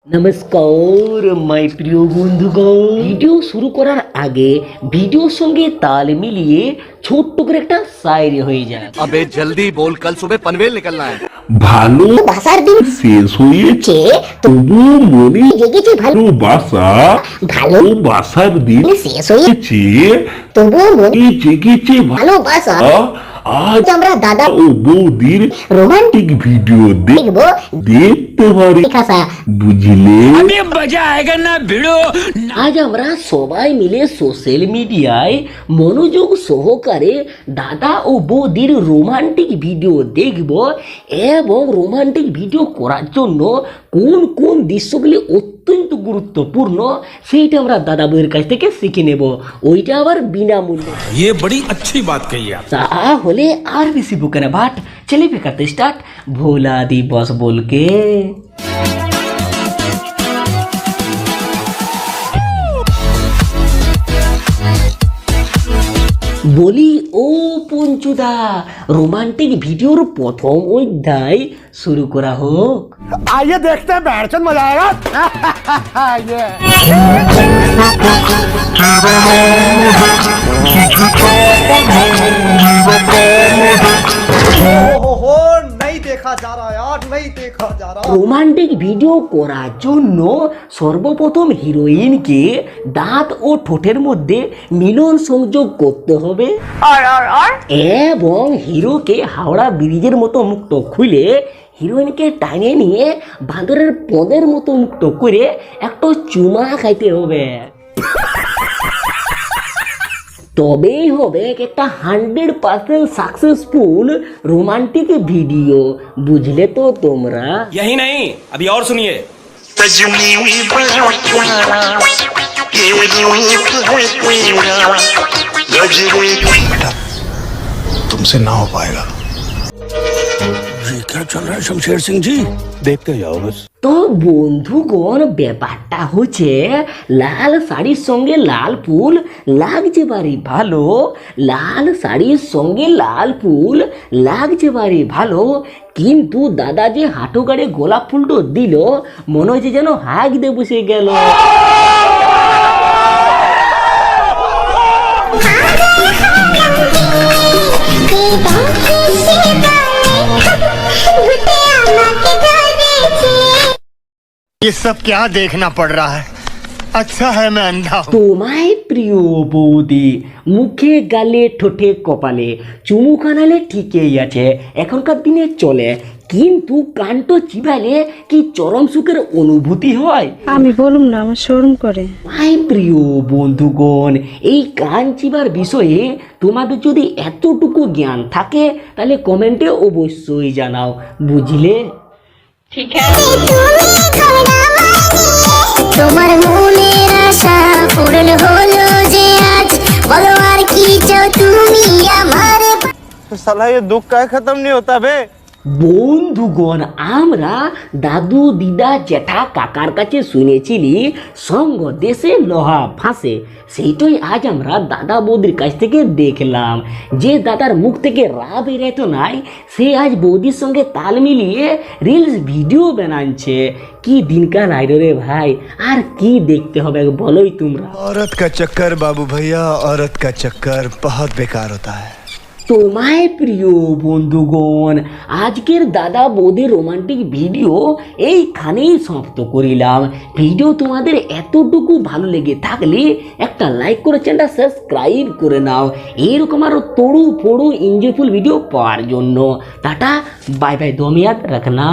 নমস্কার মাই প্রিয় বন্ধুগণ, ভিডিও শুরু করার আগে ভিডিওর সঙ্গে তাল মিলিয়ে ছোট্ট করে একটা শায়রি হয়ে যায়। अबे जल्दी बोल, कल सुबह पनवेल निकलना है। ভালোবাসার দিন শেষ হয়েছে তবু মনে জেগেছে ভালোবাসার দিন শেষ হয়ে হয়েছে তবু মনে জেগেছে ভালোবাসা আজ আমরা দাদা ও বৌদির রোমান্টিক রোমান্টিক ভিডিও দেখবো দেখতে পারি, খাসা বুঝলে? আজ আমরা সবাই মিলে সোশ্যাল মিডিয়ায় মনোযোগ সহকারে দাদা ও বৌদির রোমান্টিক ভিডিও দেখব এবং রোমান্টিক ভিডিও করার জন্য কোন কোন দৃশ্যগুলি অত্যন্ত গুরুত্বপূর্ণ সেইটা আমরা দাদা বৌদির কাছ থেকে শিখে নেব, ওইটা আবার বিনামূল্যে। ये बड़ी अच्छी बात कही आप। তাহলে আর বেশি বুকে না বাট চলে করতে স্টার্ট ভোলা দিবস বলকে। বলি ও পঞ্চুদা, রোমান্টিক ভিডিওর প্রথম অধ্যায় শুরু করা হোক। आइए देखते हैं, बैठ चल मजा आएगा। ओहो, नहीं देखा जा रहा यार, नहीं देखा जा रहा। রোমান্টিক ভিডিও করার জন্য সর্বপ্রথম হিরোইনকে দাঁত ও ঠোঁটের মধ্যে মিলন সংযোগ করতে হবে এবং হিরোকে হাওড়া ব্রিজের মতো মুক্ত খুলে হিরোইনকে টানে নিয়ে বাঁদরের পদের মতো মুক্ত করে একটা চুমা খাইতে হবে, তবেই হবে একটা 100% সাকসেসফুল রোমান্টিক ভিডিও, বুঝলে তো তোমরা? यही नहीं, अभी और सुनिए। सजनी बड़ा प्यारा के रूप है तेरा गजरे बेटा तुमसे ना हो पाएगा। ये क्या चल रहा है शमशेर सिंह जी? देखते जाओ बस। তো বন্ধুগণ, ব্যাপারটা হচ্ছে লাল শাড়ির সঙ্গে লাল ফুল লাগছে বাড়ি ভালো, লাল শাড়ির সঙ্গে লাল ফুল লাগছে বাড়ি ভালো, কিন্তু দাদা যে হাঁটু গাড়ে গোলাপ ফুলটো দিল মনে হচ্ছে যেন হাঁক দিয়ে বসে গেল। ये सब क्या देखना पड़ रहा है? अच्छा है मैं अंधा हूँ। তোমায় প্রিয় বৌদি, মুখে গালে ঠোঁটে কপালে চুমু কানালে ঠিকই আছে, এখনকার দিনে চলে, কিন্তু কানটো চিবাইলে কি চরম সুখের অনুভূতি হয়? আমি বলুম না, আমার শরম করে। ভাই প্রিয় বন্ধুগণ, এই কান চিবার বিষয়ে তোমাদের যদি এতটুকু জ্ঞান থাকে তাহলে কমেন্টে অবশ্যই জানাও, বুঝলে? তোমার মনের আশা পূরণ হলো যে আজ, বলো আর কি চাও তুমি আমার। साला ये दुख का खत्म नहीं होता बे। বন্ধুগণ, আমরা দাদু দিদা জেঠা কাকার কাছে শুনেছিলি সঙ্গ দেশে লোহা ফাঁসে, সেইটাই আজ আমরা দাদা বৌদির কাছ থেকে দেখলাম। যে দাদার মুখ থেকে রা বেরোতো নাই, সে আজ বৌদির সঙ্গে তাল মিলিয়ে রিলস ভিডিও বানাচ্ছে। কি দিনকাল আইলো রে ভাই, আর কি দেখতে হবে বলোই তোমরা। औरत का चक्कर बाबू भैया, औरत का चक्कर बहुत बेकार होता है। তোমায় প্রিয় বন্ধুগণ, আজকের দাদা বৌদির রোমান্টিক ভিডিও এইখানেই সমাপ্ত করিলাম। ভিডিও তোমাদের এতটুকু ভালো লেগে থাকলে একটা লাইক করে চ্যানেলটা সাবস্ক্রাইব করে নাও, এইরকম আরও তড়ু ফড়ু এনজয়ফুল ভিডিও পাওয়ার জন্য। টাটা, বাই বাই, দমিয়াত রাখনা।